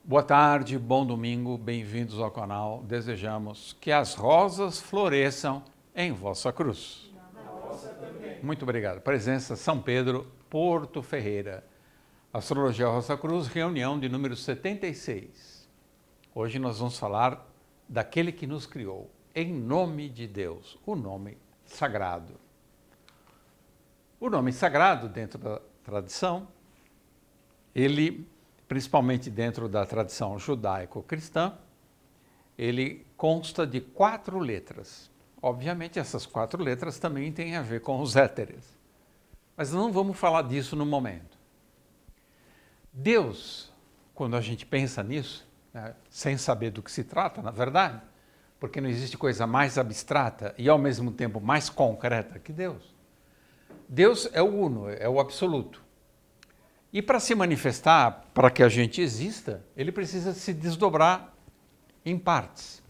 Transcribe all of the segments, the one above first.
Boa tarde, bom domingo, bem-vindos ao canal. Desejamos que as rosas floresçam em vossa cruz. Muito obrigado. Presença São Pedro, Porto Ferreira. Astrologia Rosa Cruz, reunião de número 76. Hoje nós vamos falar daquele que nos criou, em nome de Deus, o nome sagrado. O nome sagrado, dentro da tradição, ele, principalmente dentro da tradição judaico-cristã, ele consta de 4 letras. Obviamente, essas 4 letras também têm a ver com os éteres. Mas não vamos falar disso no momento. Deus, quando a gente pensa nisso, né, sem saber do que se trata, na verdade, porque não existe coisa mais abstrata e, ao mesmo tempo, mais concreta que Deus. Deus é o uno, é o absoluto. E para se manifestar, para que a gente exista, ele precisa se desdobrar em partes,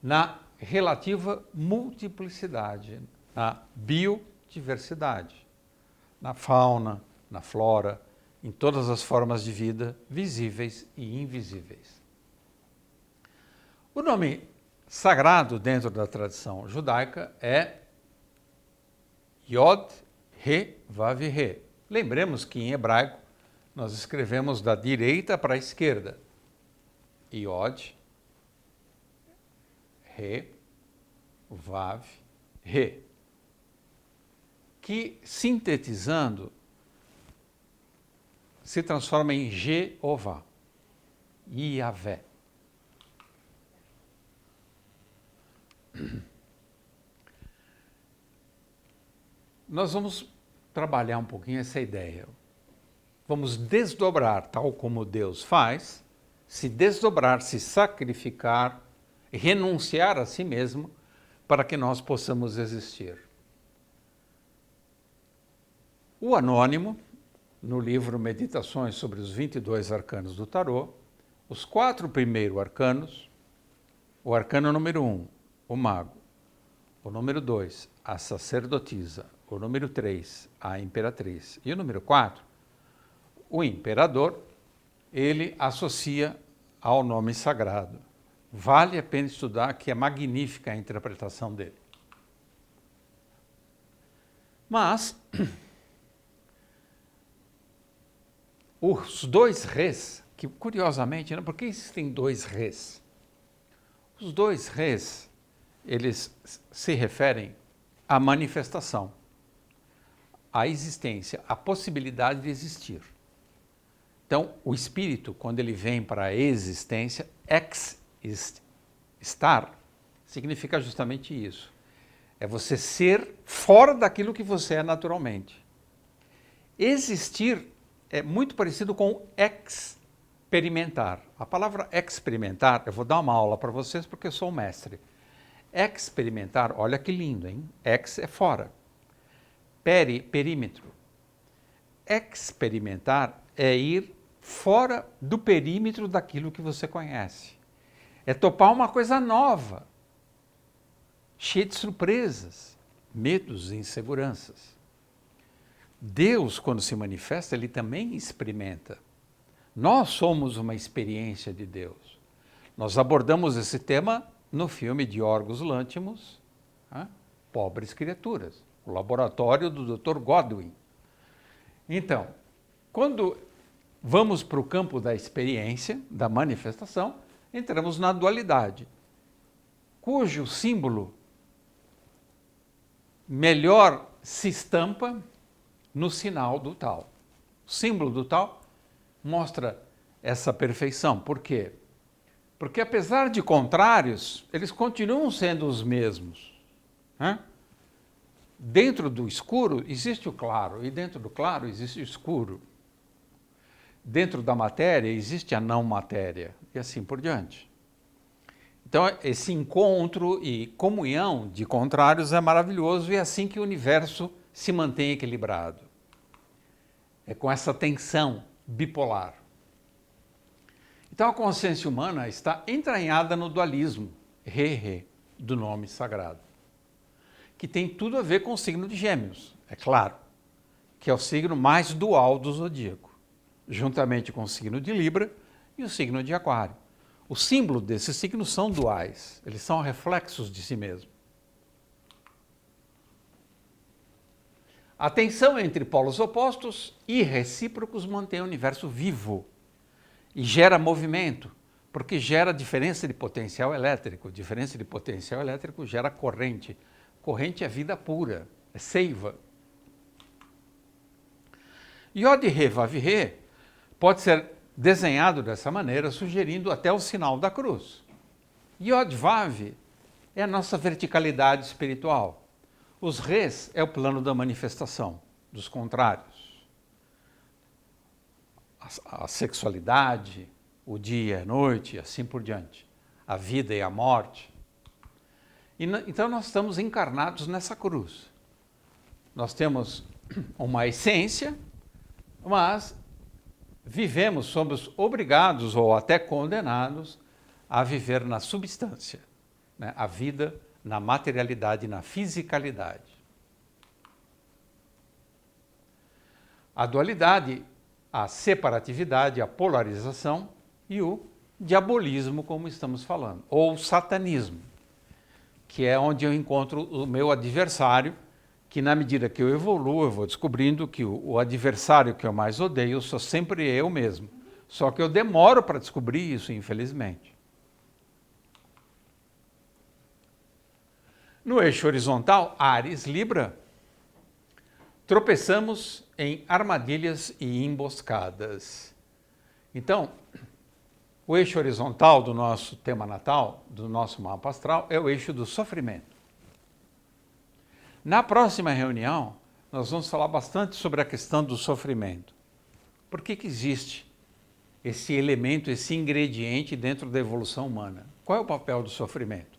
na relativa multiplicidade, na biodiversidade, na fauna, na flora, em todas as formas de vida, visíveis e invisíveis. O nome sagrado dentro da tradição judaica é Yod, He, Vav, He. Lembremos que em hebraico nós escrevemos da direita para a esquerda. Yod, Re, Vav, Re. Que, sintetizando, se transforma em Jeová, Iavé. Nós vamos trabalhar um pouquinho essa ideia. Vamos desdobrar, tal como Deus faz, se desdobrar, se sacrificar, renunciar a si mesmo, para que nós possamos existir. O Anônimo, no livro Meditações sobre os 22 arcanos do tarô, os 4 primeiros arcanos, o arcano número 1, o mago, o número 2, a sacerdotisa, o número 3, a imperatriz, e o número 4, o imperador, ele associa ao nome sagrado. Vale a pena estudar, que é magnífica a interpretação dele. Mas, os 2 reis, que curiosamente, por que existem 2 reis? Os 2 reis, eles se referem à manifestação, à existência, à possibilidade de existir. Então, o espírito, quando ele vem para a existência, estar, significa justamente isso. É você ser fora daquilo que você é naturalmente. Existir é muito parecido com experimentar. A palavra experimentar, eu vou dar uma aula para vocês porque eu sou o mestre. Experimentar, olha que lindo, hein? Ex é fora. Perímetro. Experimentar é ir fora do perímetro daquilo que você conhece. É topar uma coisa nova, cheia de surpresas, medos e inseguranças. Deus, quando se manifesta, ele também experimenta. Nós somos uma experiência de Deus. Nós abordamos esse tema no filme de Yorgos Lanthimos, Pobres Criaturas, o laboratório do Dr. Godwin. Então, quando vamos para o campo da experiência, da manifestação, entramos na dualidade, cujo símbolo melhor se estampa no sinal do tal. O símbolo do tal mostra essa perfeição. Por quê? Porque apesar de contrários, eles continuam sendo os mesmos. Dentro do escuro existe o claro, e dentro do claro existe o escuro. Dentro da matéria existe a não matéria, e assim por diante. Então, esse encontro e comunhão de contrários é maravilhoso, e é assim que o universo se mantém equilibrado. É com essa tensão bipolar. Então, a consciência humana está entranhada no dualismo, Re, do nome sagrado, que tem tudo a ver com o signo de Gêmeos, é claro, que é o signo mais dual do zodíaco, juntamente com o signo de Libra e o signo de Aquário. O símbolo desses signos são duais, eles são reflexos de si mesmos. A tensão entre polos opostos e recíprocos mantém o universo vivo e gera movimento, porque gera diferença de potencial elétrico. Diferença de potencial elétrico gera corrente. Corrente é vida pura, é seiva. Yod He Vav He pode ser desenhado dessa maneira, sugerindo até o sinal da cruz. Yod Vav é a nossa verticalidade espiritual. Os Res é o plano da manifestação, dos contrários. A sexualidade, o dia e a noite, assim por diante. A vida e a morte. Então nós estamos encarnados nessa cruz. Nós temos uma essência, mas vivemos, somos obrigados ou até condenados a viver na substância, né? A vida na materialidade, na fisicalidade. A dualidade, a separatividade, a polarização e o diabolismo, como estamos falando, ou o satanismo, que é onde eu encontro o meu adversário, que na medida que eu evoluo, eu vou descobrindo que o adversário que eu mais odeio sou sempre eu mesmo. Só que eu demoro para descobrir isso, infelizmente. No eixo horizontal, Áries-Libra, tropeçamos em armadilhas e emboscadas. Então, o eixo horizontal do nosso tema natal, do nosso mapa astral, é o eixo do sofrimento. Na próxima reunião, nós vamos falar bastante sobre a questão do sofrimento. Por que existe esse elemento, esse ingrediente dentro da evolução humana? Qual é o papel do sofrimento?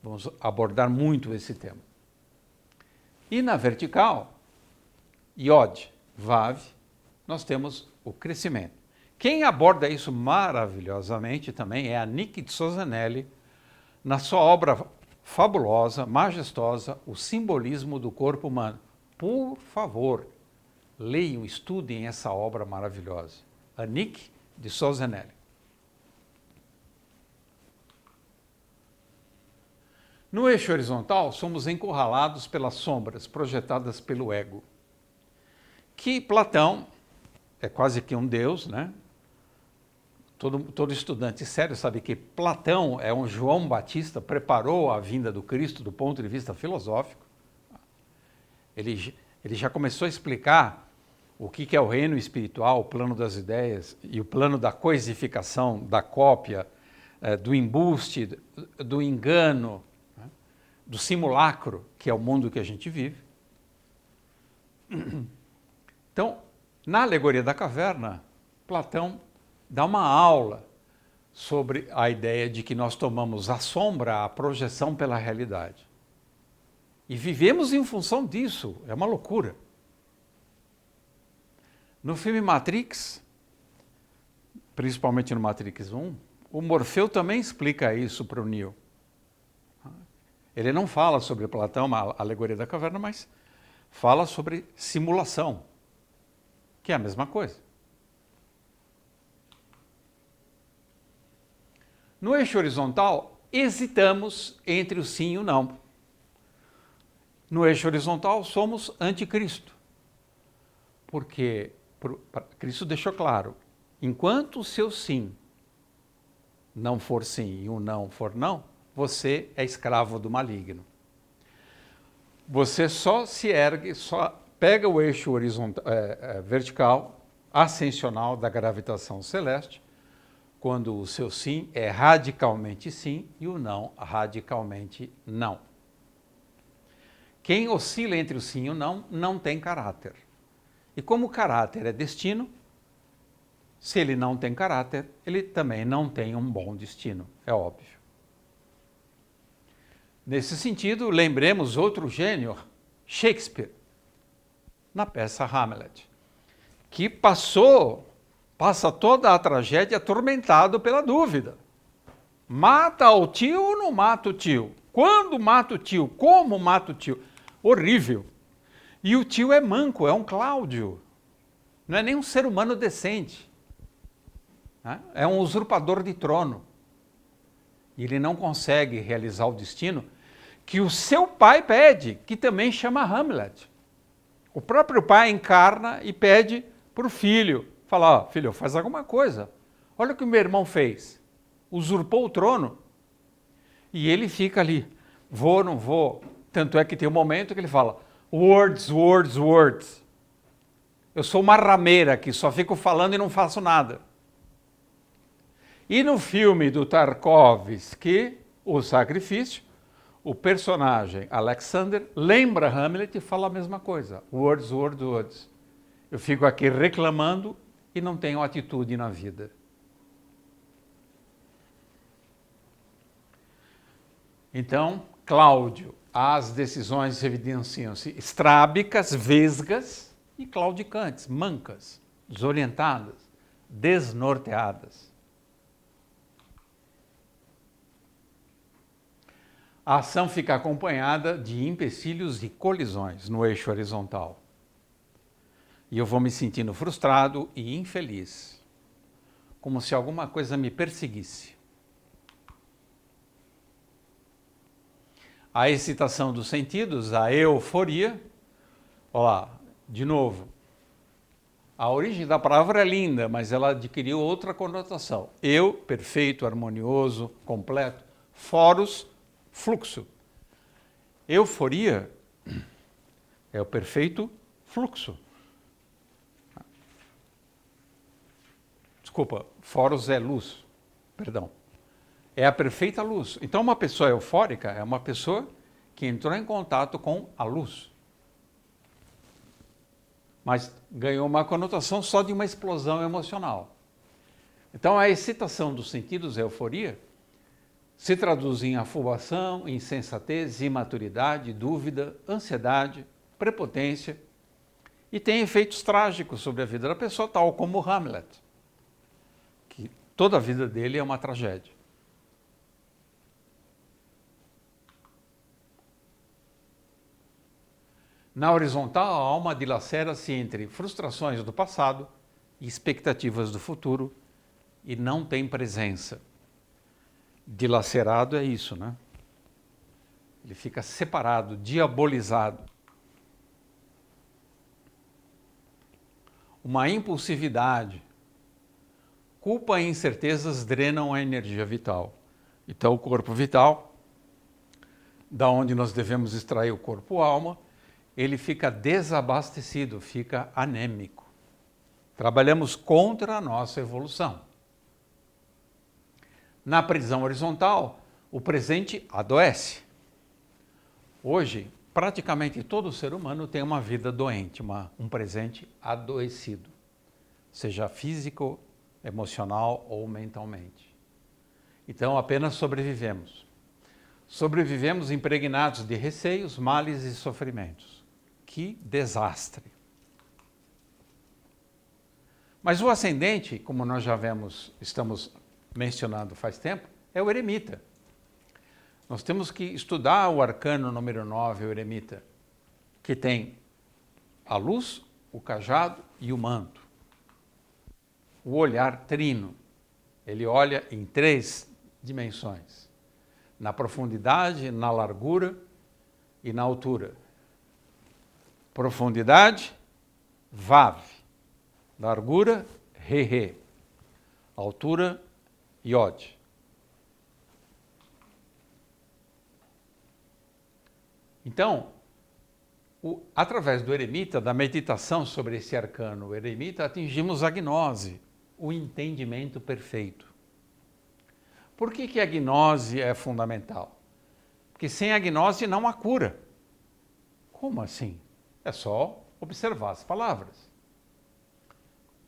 Vamos abordar muito esse tema. E na vertical, Yod, Vav, nós temos o crescimento. Quem aborda isso maravilhosamente também é a Niki de Sozanelli, na sua obra fabulosa, majestosa, O Simbolismo do Corpo Humano. Por favor, leiam, estudem essa obra maravilhosa. A Niki de Sozanelli. No eixo horizontal, somos encurralados pelas sombras projetadas pelo ego, que Platão é quase que um deus, né? Todo estudante sério sabe que Platão é um João Batista, preparou a vinda do Cristo do ponto de vista filosófico. Ele já começou a explicar o que é o reino espiritual, o plano das ideias e o plano da coisificação, da cópia, do embuste, do engano, do simulacro, que é o mundo que a gente vive. Então, na alegoria da caverna, Platão dá uma aula sobre a ideia de que nós tomamos a sombra, a projeção pela realidade. E vivemos em função disso, é uma loucura. No filme Matrix, principalmente no Matrix 1, o Morfeu também explica isso para o Neo. Ele não fala sobre Platão, a alegoria da caverna, mas fala sobre simulação, que é a mesma coisa. No eixo horizontal, hesitamos entre o sim e o não. No eixo horizontal, somos anticristo. Porque Cristo deixou claro, enquanto o seu sim não for sim e o não for não, você é escravo do maligno. Você só se ergue, só pega o eixo vertical, ascensional da gravitação celeste, quando o seu sim é radicalmente sim e o não radicalmente não. Quem oscila entre o sim e o não, não tem caráter. E como o caráter é destino, se ele não tem caráter, ele também não tem um bom destino, é óbvio. Nesse sentido, lembremos outro gênio, Shakespeare, na peça Hamlet, que passa toda a tragédia atormentado pela dúvida. Mata o tio ou não mata o tio? Quando mata o tio? Como mata o tio? Horrível. E o tio é manco, é um Cláudio. Não é nem um ser humano decente. né? É um usurpador de trono. E ele não consegue realizar o destino que o seu pai pede, que também chama Hamlet. O próprio pai encarna e pede para o filho, fala, ó, filho, faz alguma coisa. Olha o que o meu irmão fez. Usurpou o trono. E ele fica ali, vou, não vou. Tanto é que tem um momento que ele fala, words, words, words. Eu sou uma rameira que só fico falando e não faço nada. E no filme do Tarkovsky, O Sacrifício, o personagem Alexander lembra Hamlet e fala a mesma coisa. Words, words, words. Eu fico aqui reclamando e não tenho atitude na vida. Então, Cláudio, as decisões evidenciam-se estrábicas, vesgas e claudicantes, mancas, desorientadas, desnorteadas. A ação fica acompanhada de empecilhos e colisões no eixo horizontal. E eu vou me sentindo frustrado e infeliz, como se alguma coisa me perseguisse. A excitação dos sentidos, a euforia. Olha lá, de novo. A origem da palavra é linda, mas ela adquiriu outra conotação. Eu, perfeito, harmonioso, completo. Foros, fluxo. Euforia é o perfeito fluxo. Desculpa, foros é luz, perdão. É a perfeita luz. Então, uma pessoa eufórica é uma pessoa que entrou em contato com a luz. Mas ganhou uma conotação só de uma explosão emocional. Então, a excitação dos sentidos, a euforia, se traduz em afobação, insensatez, imaturidade, dúvida, ansiedade, prepotência e tem efeitos trágicos sobre a vida da pessoa, tal como Hamlet, que toda a vida dele é uma tragédia. Na horizontal, a alma dilacera-se entre frustrações do passado e expectativas do futuro e não tem presença. Dilacerado é isso, né? Ele fica separado, diabolizado. Uma impulsividade. Culpa e incertezas drenam a energia vital. Então, o corpo vital, da onde nós devemos extrair o corpo-alma, ele fica desabastecido, fica anêmico. Trabalhamos contra a nossa evolução. Na prisão horizontal, o presente adoece. Hoje, praticamente todo ser humano tem uma vida doente, um presente adoecido, seja físico, emocional ou mentalmente. Então, apenas sobrevivemos. Sobrevivemos impregnados de receios, males e sofrimentos. Que desastre! Mas o ascendente, como nós já estamos mencionando faz tempo, é o eremita. Nós temos que estudar o arcano número 9, o eremita, que tem a luz, o cajado e o manto. O olhar trino. Ele olha em 3 dimensões. Na profundidade, na largura e na altura. Profundidade, Vav. Largura, Re. Altura, Yod. Então, através do eremita, da meditação sobre esse arcano, o eremita, atingimos a gnose, o entendimento perfeito. Por que a gnose é fundamental? Porque sem a gnose não há cura. Como assim? É só observar as palavras.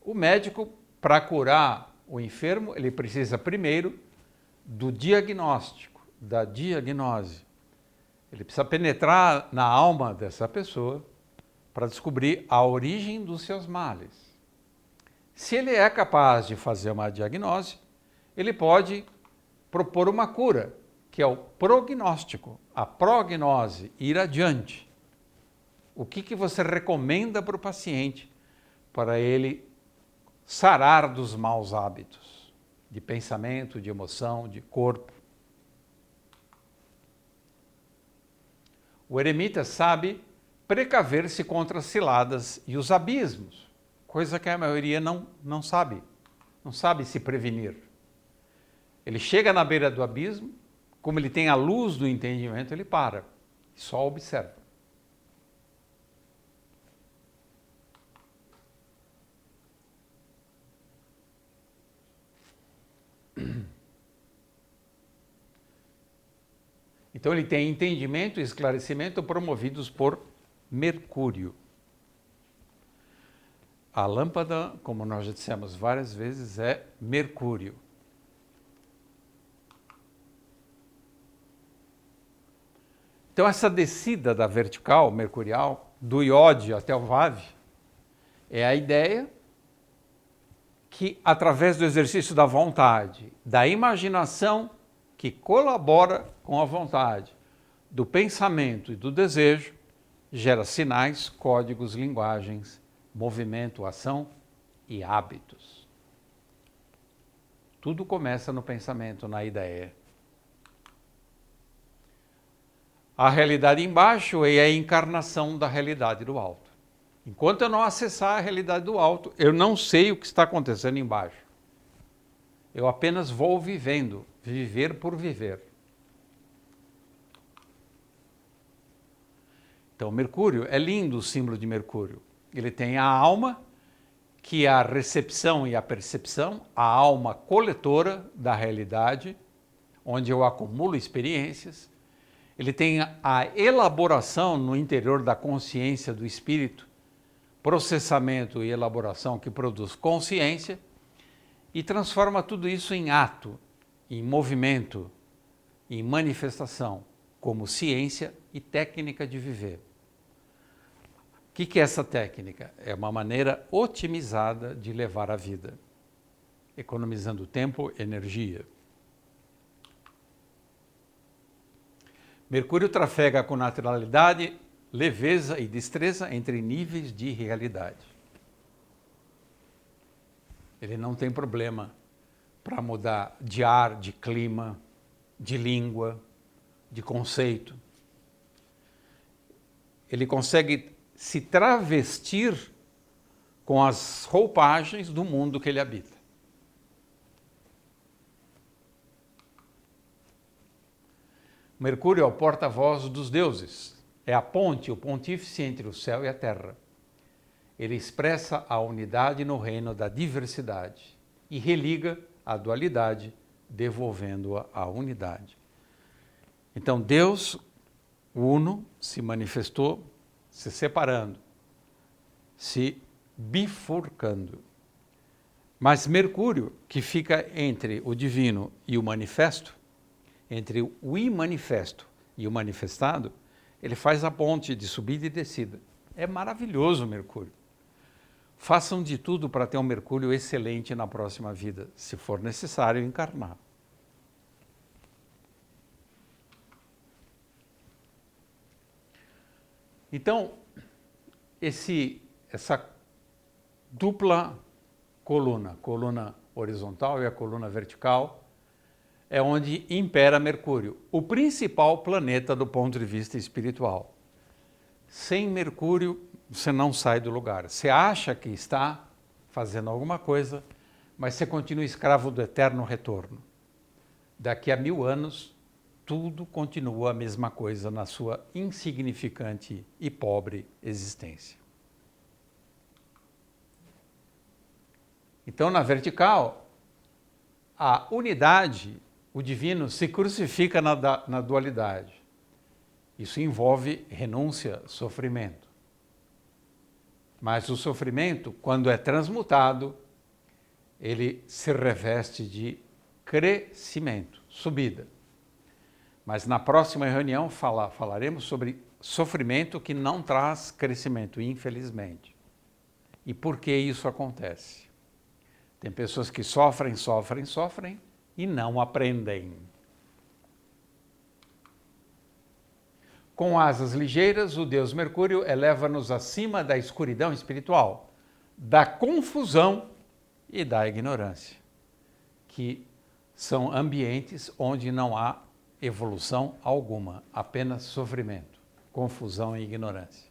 O médico, para curar o enfermo, ele precisa primeiro do diagnóstico, da diagnose. Ele precisa penetrar na alma dessa pessoa para descobrir a origem dos seus males. Se ele é capaz de fazer uma diagnose, ele pode propor uma cura, que é o prognóstico, a prognose, ir adiante. O que você recomenda para o paciente para ele sarar dos maus hábitos? de pensamento, de emoção, de corpo. O eremita sabe precaver-se contra as ciladas e os abismos, coisa que a maioria não sabe se prevenir. Ele chega na beira do abismo, como ele tem a luz do entendimento, ele para e só observa. Então ele tem entendimento e esclarecimento promovidos por Mercúrio. A lâmpada, como nós já dissemos várias vezes, é Mercúrio. Então essa descida da vertical mercurial, do iode até o VAV, é a ideia que, através do exercício da vontade, da imaginação, que colabora com a vontade, do pensamento e do desejo, gera sinais, códigos, linguagens, movimento, ação e hábitos. Tudo começa no pensamento, na ideia. A realidade embaixo é a encarnação da realidade do alto. Enquanto eu não acessar a realidade do alto, eu não sei o que está acontecendo embaixo. Eu apenas vou vivendo, viver por viver. Então, Mercúrio, é lindo o símbolo de Mercúrio. Ele tem a alma, que é a recepção e a percepção, a alma coletora da realidade, onde eu acumulo experiências. Ele tem a elaboração no interior da consciência do espírito, processamento e elaboração que produz consciência, e transforma tudo isso em ato, em movimento, em manifestação, como ciência e técnica de viver. O que é essa técnica? É uma maneira otimizada de levar a vida, economizando tempo e energia. Mercúrio trafega com naturalidade, leveza e destreza entre níveis de realidade. Ele não tem problema para mudar de ar, de clima, de língua, de conceito. Ele consegue se travestir com as roupagens do mundo que ele habita. Mercúrio é o porta-voz dos deuses, é a ponte, o pontífice entre o céu e a terra. Ele expressa a unidade no reino da diversidade e religa a dualidade, devolvendo-a à unidade. Então Deus, o Uno, se manifestou se separando, se bifurcando. Mas Mercúrio, que fica entre o divino e o manifesto, entre o imanifesto e o manifestado, ele faz a ponte de subida e descida. É maravilhoso Mercúrio. Façam de tudo para ter um Mercúrio excelente na próxima vida, se for necessário encarnar. Então, essa dupla coluna horizontal e a coluna vertical, é onde impera Mercúrio, o principal planeta do ponto de vista espiritual. Sem Mercúrio, você não sai do lugar. Você acha que está fazendo alguma coisa, mas você continua escravo do eterno retorno. Daqui a 1000 anos, tudo continua a mesma coisa na sua insignificante e pobre existência. Então, na vertical, a unidade, o divino, se crucifica na dualidade. Isso envolve renúncia, sofrimento. Mas o sofrimento, quando é transmutado, ele se reveste de crescimento, subida. Mas na próxima reunião falaremos sobre sofrimento que não traz crescimento, infelizmente. E por que isso acontece? Tem pessoas que sofrem e não aprendem. Com asas ligeiras, o Deus Mercúrio eleva-nos acima da escuridão espiritual, da confusão e da ignorância, que são ambientes onde não há evolução alguma, apenas sofrimento, confusão e ignorância.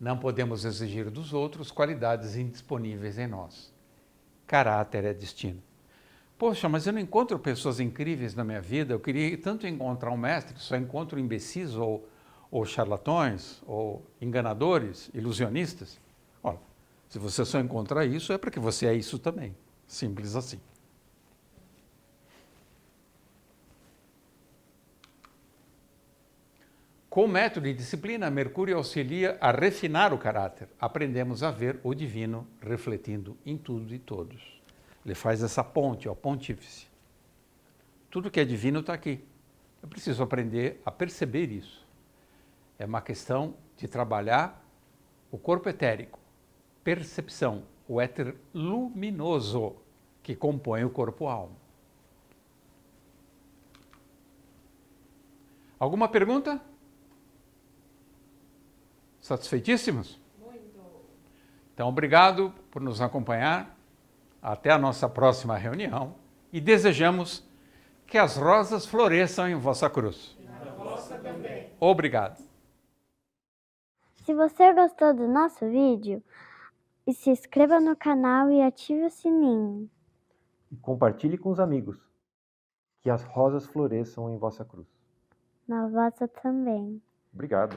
Não podemos exigir dos outros qualidades indisponíveis em nós. Caráter é destino. Poxa, mas eu não encontro pessoas incríveis na minha vida, eu queria tanto encontrar um mestre, só encontro imbecis ou charlatões, ou enganadores, ilusionistas. Olha, se você só encontrar isso, é porque você é isso também. Simples assim. Com o método e disciplina, Mercúrio auxilia a refinar o caráter. Aprendemos a ver o divino refletindo em tudo e todos. Ele faz essa ponte, o pontífice. Tudo que é divino está aqui. Eu preciso aprender a perceber isso. É uma questão de trabalhar o corpo etérico, percepção, o éter luminoso que compõe o corpo-alma. Alguma pergunta? Satisfeitíssimos? Muito. Então, obrigado por nos acompanhar. Até a nossa próxima reunião e desejamos que as rosas floresçam em vossa cruz. E na vossa também. Obrigado. Se você gostou do nosso vídeo, se inscreva no canal e ative o sininho. E compartilhe com os amigos. Que as rosas floresçam em vossa cruz. Na vossa também. Obrigado.